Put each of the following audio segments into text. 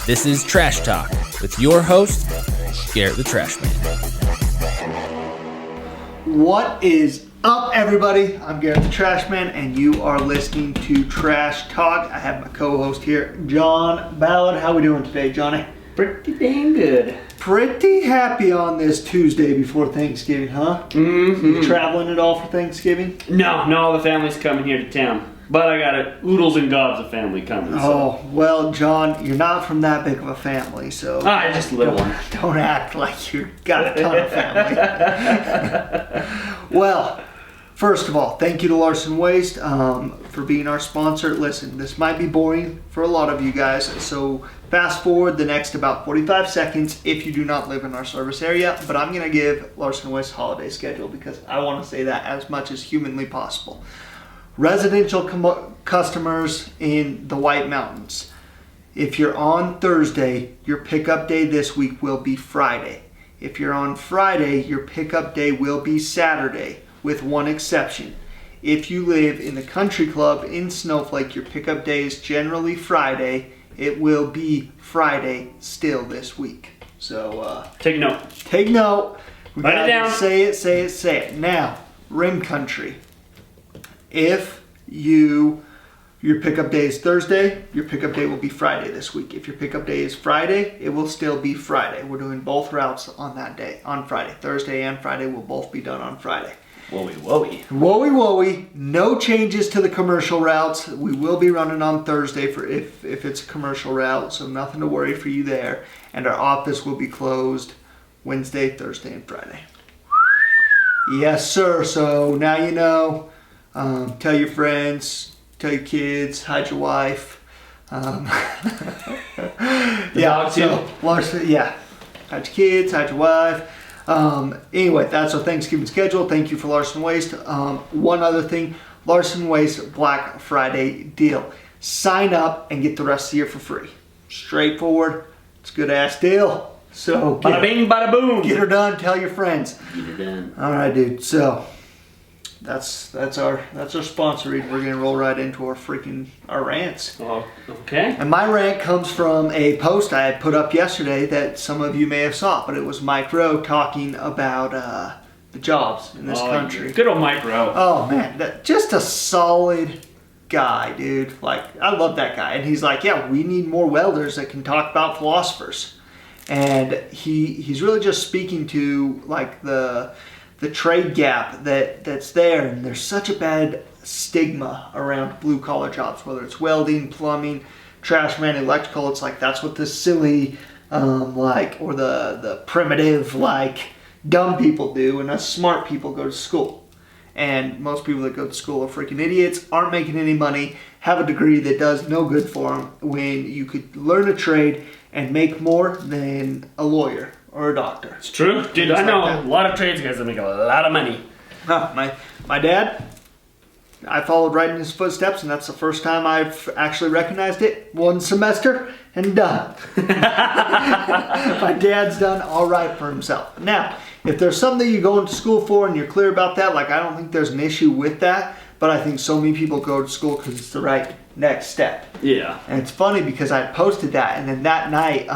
This is Trash Talk with your host, Garrett the Trash Man. What is up, everybody? I'm Garrett the Trash Man, and you are listening to Trash Talk. I have my co-host here, John Ballard. How we doing today, Johnny? Pretty dang good. Pretty happy on this Tuesday before Thanksgiving, huh? Mm-hmm. You traveling at all for Thanksgiving? No, all the family's coming here to town. But I got oodles and gobs of family coming. So. Oh, well, John, you're not from that big of a family, so... Just a little one. Don't act like you got a ton of family. Well, first of all, thank you to Larson Waste for being our sponsor. Listen, this might be boring for a lot of you guys, so fast forward the next about 45 seconds if you do not live in our service area, but I'm going to give Larson Waste holiday schedule because I want to say that as much as humanly possible. Residential customers in the White Mountains. If you're on Thursday, your pickup day this week will be Friday. If you're on Friday, your pickup day will be Saturday, with one exception. If you live in the country club in Snowflake, your pickup day is generally Friday. It will be Friday still this week. So take note. Take note. Write it down. Say it. Now, Rim Country. If your pickup day is Thursday, your pickup day will be Friday this week. If your pickup day is Friday, it will still be Friday. We're doing both routes on that day, on Friday. Thursday and Friday will both be done on Friday. Woey. Woey. No changes to the commercial routes. We will be running on Thursday for if it's a commercial route, so nothing to worry for you there. And our office will be closed Wednesday, Thursday, and Friday. Yes, sir. So now you know. Tell your friends, tell your kids, hide your wife. Dog too. Larson, hide your kids, hide your wife. Anyway, that's our Thanksgiving schedule. Thank you for Larson Waste. One other thing, Larson Waste Black Friday deal. Sign up and get the rest of the year for free. Straightforward. It's a good ass deal. So Bada bing, bada boom. Get her done. Tell your friends. Get her done. All right, dude. So that's our sponsor read. We're gonna roll right into our rants. Oh, okay. And my rant comes from a post I had put up yesterday that some of you may have saw, but it was Mike Rowe talking about the jobs in this country. Good old Mike Rowe. Oh man, just a solid guy, dude. Like, I love that guy. And he's like, yeah, we need more welders that can talk about philosophers. And he's really just speaking to like the trade gap that's there, and there's such a bad stigma around blue collar jobs, whether it's welding, plumbing, trash man, electrical. It's like that's what the silly or the primitive dumb people do, and us smart people go to school. And most people that go to school are freaking idiots, aren't making any money, have a degree that does no good for them, when you could learn a trade and make more than a lawyer or a doctor. It's true. Dude, I know a lot of trades guys that make a lot of money. My dad, I followed right in his footsteps, and that's the first time I've actually recognized it. One semester and done. My dad's done all right for himself. Now, if there's something that you're going to school for and you're clear about that, I don't think there's an issue with that, but I think so many people go to school because it's the right next step. Yeah. And it's funny because I posted that, and then that night,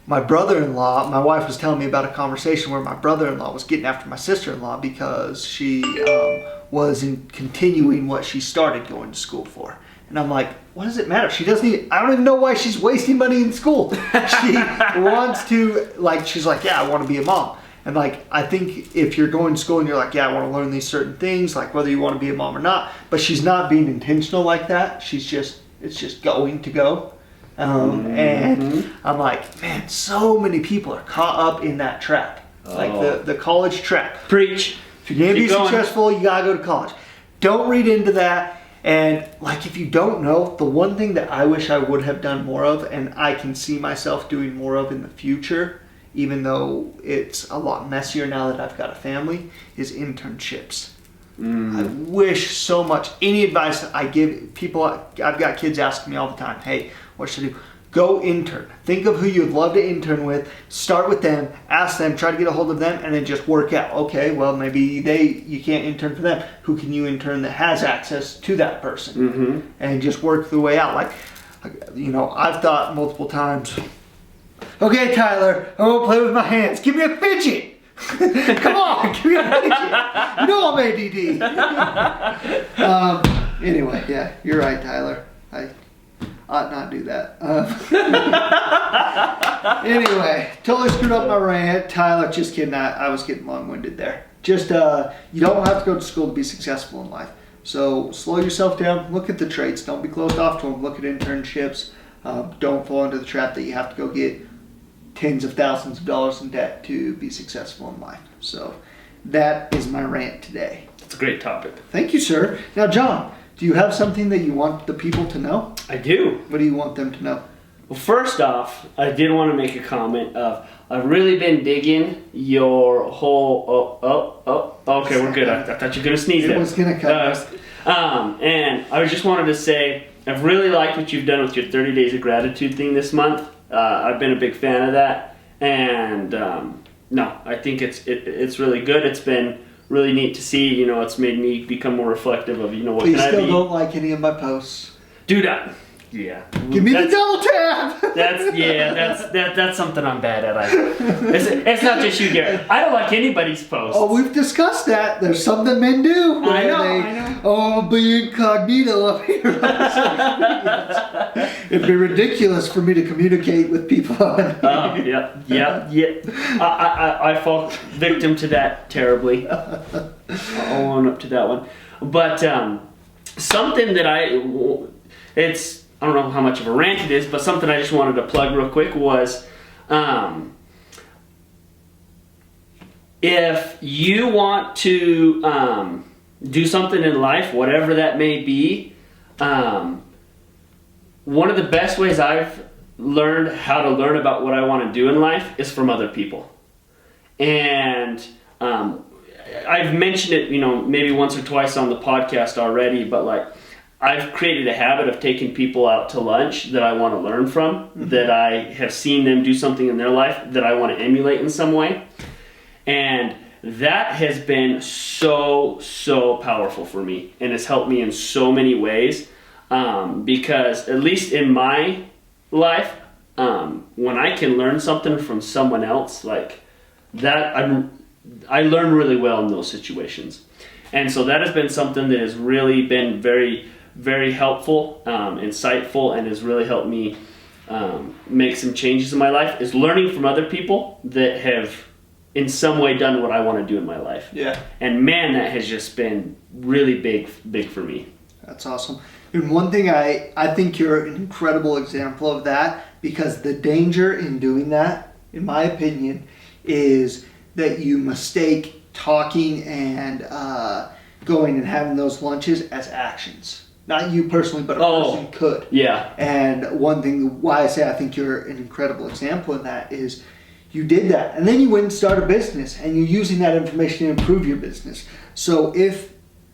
my brother-in-law, my wife was telling me about a conversation where my brother-in-law was getting after my sister-in-law because she wasn't continuing what she started going to school for. And I'm like, what does it matter? I don't even know why she's wasting money in school. She wants to, she's like, yeah, I want to be a mom. And I think if you're going to school and you're like, yeah, I want to learn these certain things, whether you want to be a mom or not, but she's not being intentional like that. It's just going to go. And I'm like, man, so many people are caught up in that trap. The college trap. Preach. If you're going to be successful, you got to go to college. Don't read into that. And if you don't know, the one thing that I wish I would have done more of, and I can see myself doing more of in the future, even though it's a lot messier now that I've got a family, is internships. I wish so much. Any advice that I give people, I've got kids asking me all the time, hey, what should I do? Go intern. Think of who you'd love to intern with. Start with them. Ask them. Try to get a hold of them, and then just work out. Okay, well, maybe you can't intern for them. Who can you intern that has access to that person? And just work the way out. You know, I've thought multiple times, okay, Tyler, I won't play with my hands. Give me a fidget. Come on, give me a fidget. You know I'm ADD. Anyway, yeah, you're right, Tyler. I ought not do that. Anyway, totally screwed up my rant. Tyler, just kidding. I was getting long-winded there. Just, you don't have to go to school to be successful in life. So slow yourself down. Look at the trades. Don't be closed off to them. Look at internships. Don't fall into the trap that you have to go get tens of thousands of dollars in debt to be successful in life. So that is my rant today. It's a great topic. Thank you, sir. Now, John, do you have something that you want the people to know? I do. What do you want them to know? Well, first off, I did want to make a comment of I've really been digging your whole. Okay, we're good. I thought you were gonna sneeze there. It was gonna come. And I just wanted to say I've really liked what you've done with your 30 days of gratitude thing this month. I've been a big fan of that, and no, I think it's really good. It's been really neat to see. You know, it's made me become more reflective of what Please can I be. still don't like any of my posts. Dude, yeah. Give me the double tap. That's something I'm bad at. It's not just you, Garrett. I don't like anybody's posts. Oh, we've discussed that. There's some that men do. I know. Oh, be incognito up here. It'd be ridiculous for me to communicate with people. I fall victim to that terribly. I'll own up to that one. But something that I don't know how much of a rant it is, but something I just wanted to plug real quick was if you want to do something in life, whatever that may be, one of the best ways I've learned how to learn about what I want to do in life is from other people. And I've mentioned it, maybe once or twice on the podcast already, but I've created a habit of taking people out to lunch that I want to learn from, that I have seen them do something in their life that I want to emulate in some way. And that has been so powerful for me, and has helped me in so many ways, because at least in my life, when I can learn something from someone else like that, I learn really well in those situations. And so that has been something that has really been very, very helpful, insightful, and has really helped me make some changes in my life, is learning from other people that have in some way done what I want to do in my life. Yeah. And man, that has just been really big for me. That's awesome. And one thing I think you're an incredible example of that, because the danger in doing that, in my opinion, is that you mistake talking and going and having those lunches as actions. Not you personally, but a person could. Yeah. And one thing why I say I think you're an incredible example in that is you did that. And then you went and started a business, and you're using that information to improve your business. So if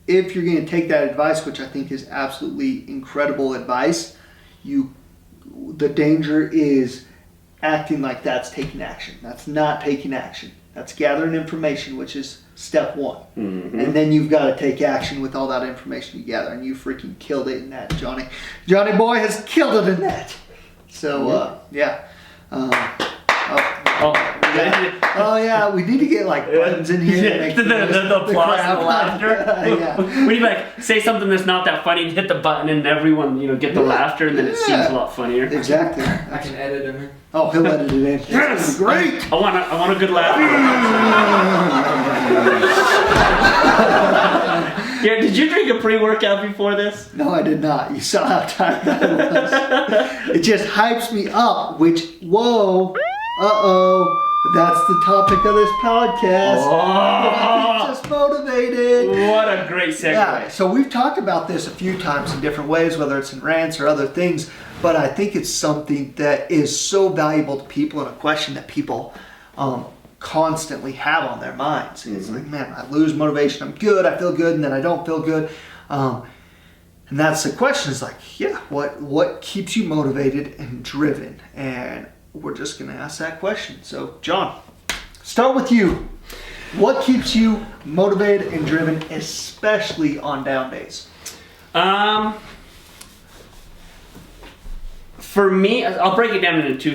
you're going to take that advice, which I think is absolutely incredible advice, the danger is acting like that's taking action. That's not taking action. That's gathering information, which is step one. Mm-hmm. And then you've got to take action with all that information you gather. And you freaking killed it in that, Johnny. Johnny boy has killed it in that. So, yeah. Oh yeah, we need to get buttons in here. To make the applause and the laughter. Yeah. We need say something that's not that funny and hit the button, and everyone get the laughter, and then it seems a lot funnier. Exactly. I can edit him in. Oh, he'll edit it in. Yes, great. I want a good laugh. Yeah, did you drink a pre-workout before this? No, I did not. You saw how tired I was. It just hypes me up, which, whoa, that's the topic of this podcast. Oh. Keeps us motivated. What a great segue. Yeah, so we've talked about this a few times in different ways, whether it's in rants or other things, but I think it's something that is so valuable to people, and a question that people constantly have on their minds. It's like, man, I lose motivation, I'm good, I feel good, and then I don't feel good. And that's the question, is what keeps you motivated and driven? And we're just going to ask that question. So, John, start with you. What keeps you motivated and driven, especially on down days? For me, I'll break it down into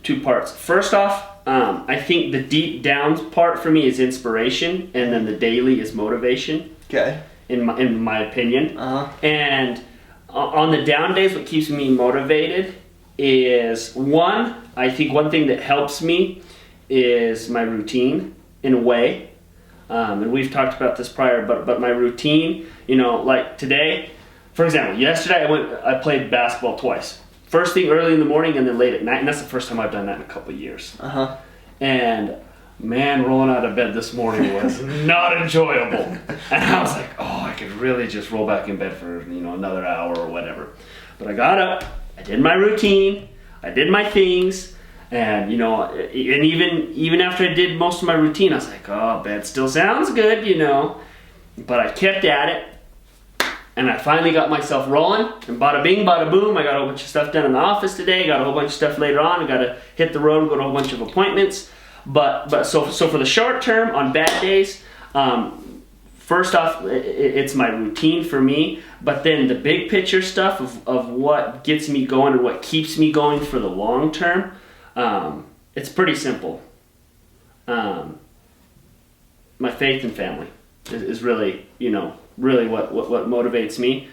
two parts. First off, I think the deep down part for me is inspiration, and then the daily is motivation. Okay. In my opinion. And on the down days, what keeps me motivated is I think one thing that helps me is my routine in a way. And we've talked about this prior, but my routine, like today, for example, yesterday I played basketball twice. First thing early in the morning and then late at night, and that's the first time I've done that in a couple of years. And man, rolling out of bed this morning was not enjoyable. And I was like, I could really just roll back in bed for another hour or whatever. But I got up, I did my routine, I did my things, and and even after I did most of my routine, I was like, bed still sounds good, But I kept at it. And I finally got myself rolling, and bada bing, bada boom, I got a whole bunch of stuff done in the office today, got a whole bunch of stuff later on, I got to hit the road, go to a whole bunch of appointments. But so for the short term, on bad days, first off, it's my routine for me, but then the big picture stuff of what gets me going and what keeps me going for the long term, it's pretty simple. My faith and family is really, really what motivates me.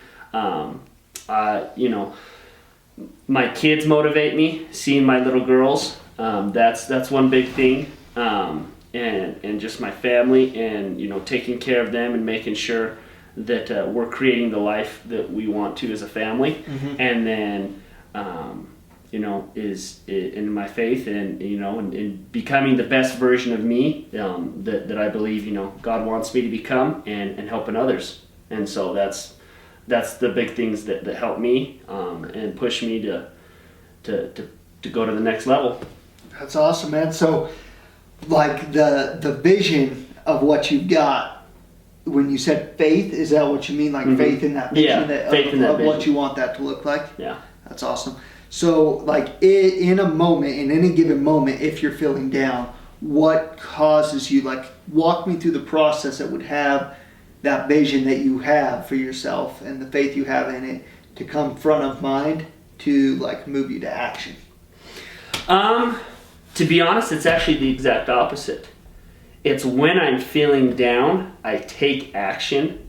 My kids motivate me, seeing my little girls. That's one big thing. And just my family and, taking care of them and making sure that we're creating the life that we want to as a family. And then, is in my faith and, and becoming the best version of me that I believe, God wants me to become and helping others. And so that's the big things that help me and push me to go to the next level. That's awesome, man. So, like the vision of what you've got, when you said faith, is that what you mean? Like faith in that vision, faith in that vision. What you want that to look like? Yeah. That's awesome. So, like in any given moment, if you're feeling down, what causes you, like, walk me through the process that would have that vision that you have for yourself and the faith you have in it to come front of mind to, like, move you to action? To be honest, it's actually the exact opposite. It's when I'm feeling down, I take action.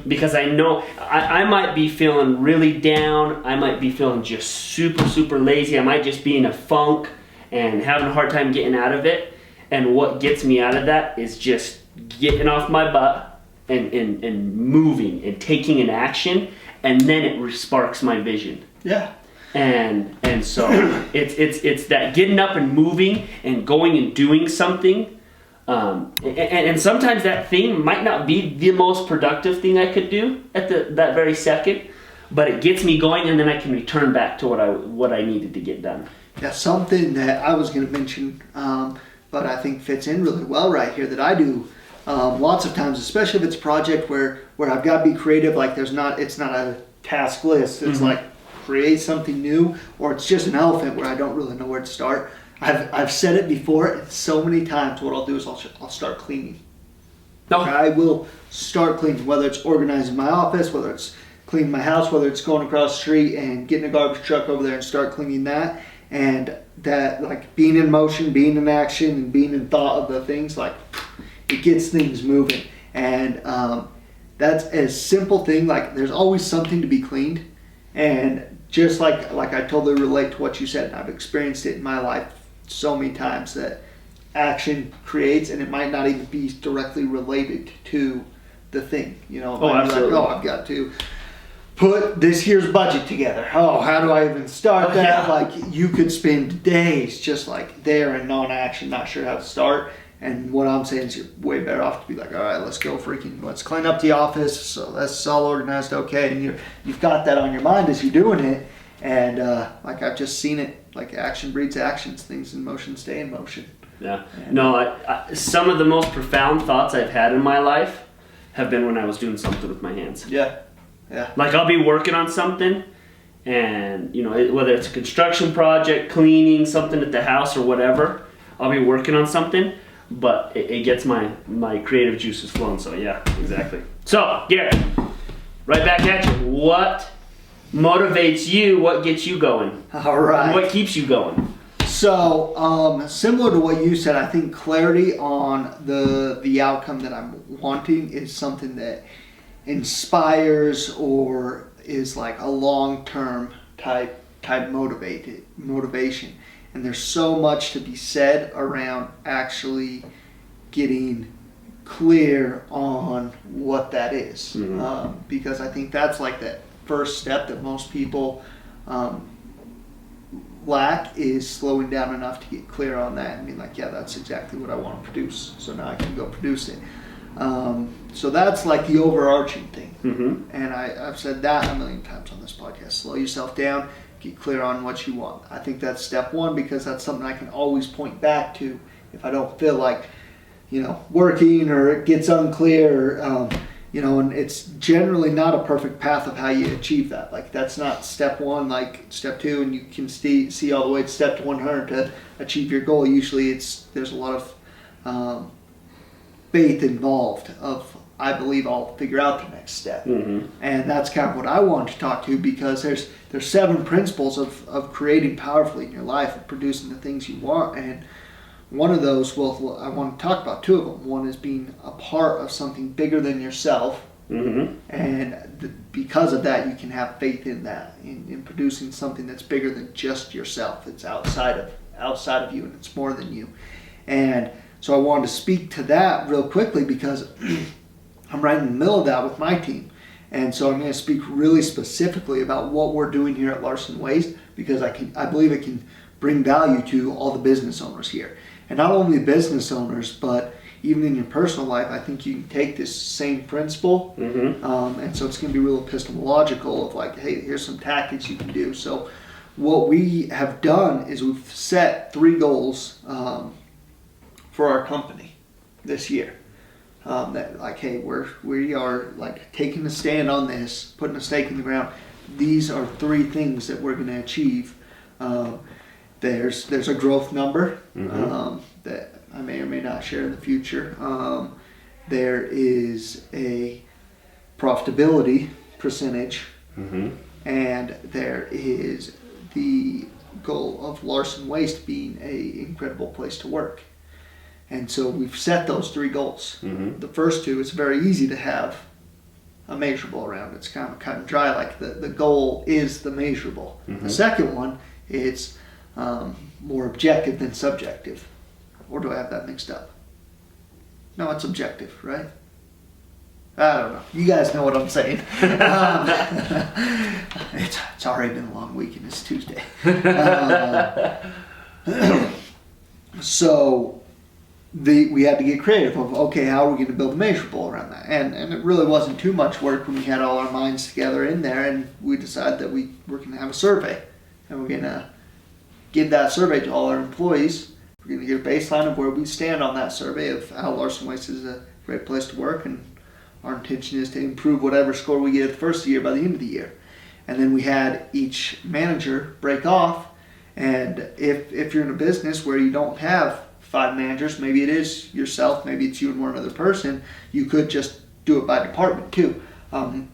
Because I know I might be feeling really down. I might be feeling just super, super lazy. I might just be in a funk and having a hard time getting out of it. And what gets me out of that is just getting off my butt and moving and taking an action. And then it sparks my vision. Yeah. And so it's that getting up and moving and going and doing something. And sometimes that thing might not be the most productive thing I could do at that very second, but it gets me going, and then I can return back to what I needed to get done. Yeah, something that I was going to mention, but I think fits in really well right here that I do lots of times, especially if it's a project where I've got to be creative. Like it's not a task list. It's like create something new, or it's just an elephant where I don't really know where to start. I've said it before, and so many times what I'll do is I'll start cleaning. I will start cleaning, whether it's organizing my office, whether it's cleaning my house, whether it's going across the street and getting a garbage truck over there and start cleaning that. And that, like, being in motion, being in action, and being in thought of the things, like, it gets things moving. And that's a simple thing. Like, there's always something to be cleaned. And just like I totally relate to what you said, and I've experienced it in my life so many times, that action creates, and it might not even be directly related to the thing. It might be like, I've got to put this year's budget together. How do I even start that? Yeah. Like, you could spend days just like there in non-action, not sure how to start. And what I'm saying is you're way better off to be like, all right, let's clean up the office, so that's all organized, okay. And you've got that on your mind as you're doing it. And like, I've just seen it, like, action breeds actions. Things in motion stay in motion. Yeah. No, some of the most profound thoughts I've had in my life have been when I was doing something with my hands. Yeah. Yeah. Like, I'll be working on something, and whether it's a construction project, cleaning something at the house, or whatever, I'll be working on something, but it gets my creative juices flowing. So yeah, exactly. So Garrett, right back at you. What motivates you, what gets you going? All right. What keeps you going? So, similar to what you said, I think clarity on the outcome that I'm wanting is something that inspires or is like a long-term type motivation. And there's so much to be said around actually getting clear on what that is. Because I think that's like that first step that most people lack, is slowing down enough to get clear on that and being like, yeah, that's exactly what I want to produce, so now I can go produce it. So that's like the overarching thing. And I've said that a million times on this podcast. Slow yourself down, get clear on what you want. I think that's step one, because that's something I can always point back to if I don't feel like, working, or it gets unclear, and it's generally not a perfect path of how you achieve that. Like, that's not step one, like step two, and you can see all the way to step 100 to achieve your goal. Usually there's a lot of faith involved of, I believe I'll figure out the next step. And that's kind of what I want to talk to, because there's 7 principles of creating powerfully in your life, of producing the things you want. And one of those, I want to talk about 2 of them. One is being a part of something bigger than yourself. And because of that, you can have faith in that, in producing something that's bigger than just yourself. It's outside of you, and it's more than you. And so I wanted to speak to that real quickly, because I'm right in the middle of that with my team. And so I'm going to speak really specifically about what we're doing here at Larson Waste, because I believe it can bring value to all the business owners here. And not only business owners, but even in your personal life, I think you can take this same principle. And so it's going to be real epistemological of like, hey, here's some tactics you can do. So what we have done is we've set 3 goals for our company this year. That like, hey, we are like taking a stand on this, putting a stake in the ground. These are 3 things that we're going to achieve. There's a growth number that I may or may not share in the future. There is a profitability percentage, and there is the goal of Larson Waste being a incredible place to work. And so we've set those 3 goals. The first 2, it's very easy to have a measurable around. It's kind of cut and dry, like the goal is the measurable. The second one, it's more objective than subjective. Or do I have that mixed up? No, it's objective, right? I don't know. You guys know what I'm saying. It's already been a long week and it's Tuesday. So we had to get creative of, okay, how are we going to build a measurable around that? And it really wasn't too much work when we had all our minds together in there, and we decided that we're going to have a survey. And we're going to give that survey to all our employees. We're going to get a baseline of where we stand on that survey of how Larson Waste is a great place to work, and our intention is to improve whatever score we get at the first of the year by the end of the year. And then we had each manager break off, and if you're in a business where you don't have 5 managers, maybe it is yourself, maybe it's you and one other person, you could just do it by department too.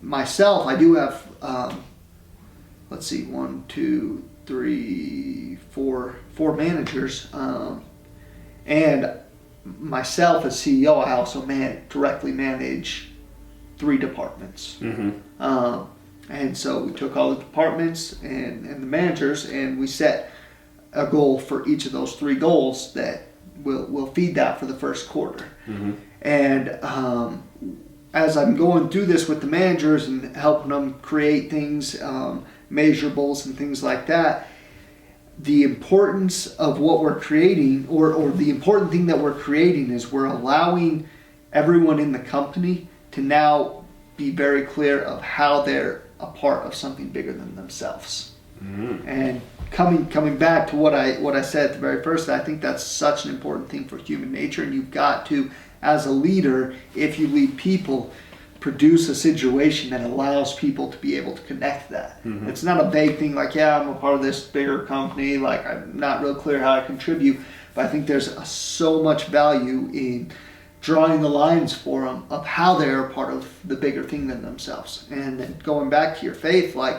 Myself, I do have, 1, 2, 3, 4 managers, and myself as CEO, I also directly manage 3 departments. And so we took all the departments and the managers, and we set a goal for each of those 3 goals that we'll feed that for the first quarter. And as I'm going through this with the managers and helping them create things, measurables and things like that, the importance of what we're creating, or the important thing that we're creating, is we're allowing everyone in the company to now be very clear of how they're a part of something bigger than themselves. And coming back to what I said at the very first, I think that's such an important thing for human nature, and you've got to, as a leader, if you lead people, produce a situation that allows people to be able to connect that. It's not a vague thing like, yeah, I'm a part of this bigger company, like I'm not real clear how I contribute, but I think there's so much value in drawing the lines for them of how they're a part of the bigger thing than themselves. And then going back to your faith, like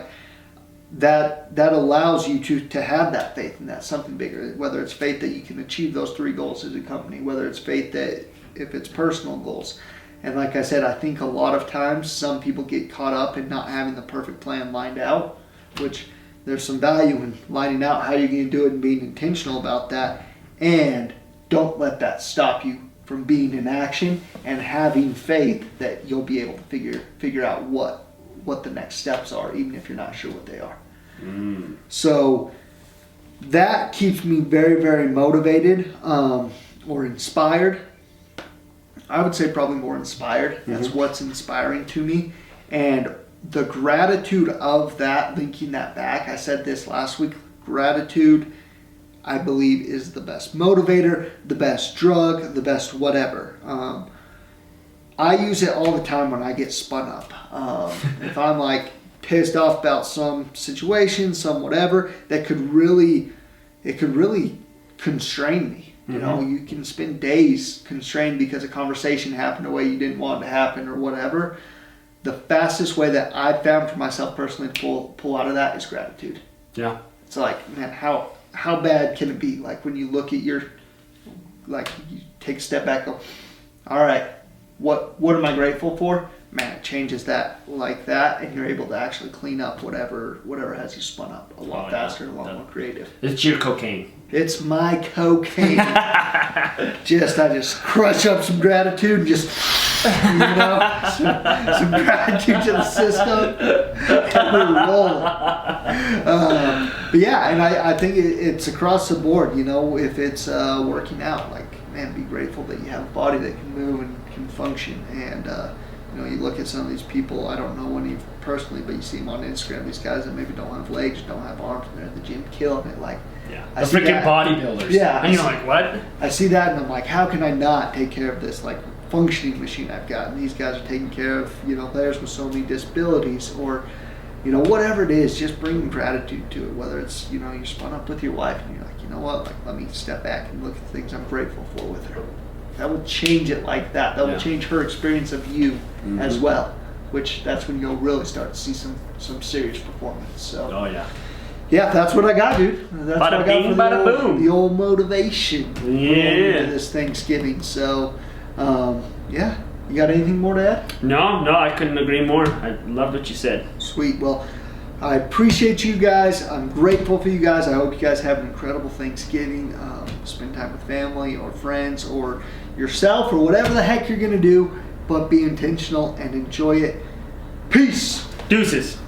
that allows you to have that faith in that something bigger, whether it's faith that you can achieve those 3 goals as a company, whether it's faith that if it's personal goals. And like I said, I think a lot of times some people get caught up in not having the perfect plan lined out, which there's some value in lining out how you're going to do it and being intentional about that. And don't let that stop you from being in action and having faith that you'll be able to figure out what the next steps are, even if you're not sure what they are. So that keeps me very, very motivated, or inspired. I would say probably more inspired. That's what's inspiring to me. And the gratitude of that, linking that back, I said this last week, gratitude, I believe, is the best motivator, the best drug, the best whatever. I use it all the time when I get spun up. If I'm like pissed off about some situation, some whatever, it could really constrain me. You know, you can spend days constrained because a conversation happened the way you didn't want it to happen or whatever. The fastest way that I've found for myself personally to pull out of that is gratitude. Yeah. It's like, man, how bad can it be? Like when you look at you take a step back, go, all right, what am I grateful for? Man, it changes that like that, and you're able to actually clean up whatever has you spun up a lot faster and a lot more creative. It's your cocaine. It's my cocaine. I just crush up some gratitude and just, some gratitude to the system, and we roll. But yeah, and I think it's across the board. If it's working out, like, man, be grateful that you have a body that can move and can function. And you look at some of these people, I don't know any personally, but you see them on Instagram, these guys that maybe don't have legs, don't have arms, and they're at the gym killing it. Like, yeah, the freaking bodybuilders. Yeah. And you're like, what? I see that and I'm like, how can I not take care of this, like, functioning machine I've got? And these guys are taking care of, players with so many disabilities, or, whatever it is, just bringing gratitude to it. Whether it's, you're spun up with your wife and you're like, you know what, like, let me step back and look at the things I'm grateful for with her. That would change it like that. That would change her experience of you as well, which that's when you'll really start to see some serious performance. So. Oh, yeah. Yeah, that's what I got, dude. That's what I got for the old motivation. Yeah. This Thanksgiving. So, yeah. You got anything more to add? No, I couldn't agree more. I loved what you said. Sweet. Well, I appreciate you guys. I'm grateful for you guys. I hope you guys have an incredible Thanksgiving. Spend time with family or friends or yourself or whatever the heck you're going to do, but be intentional and enjoy it. Peace. Deuces.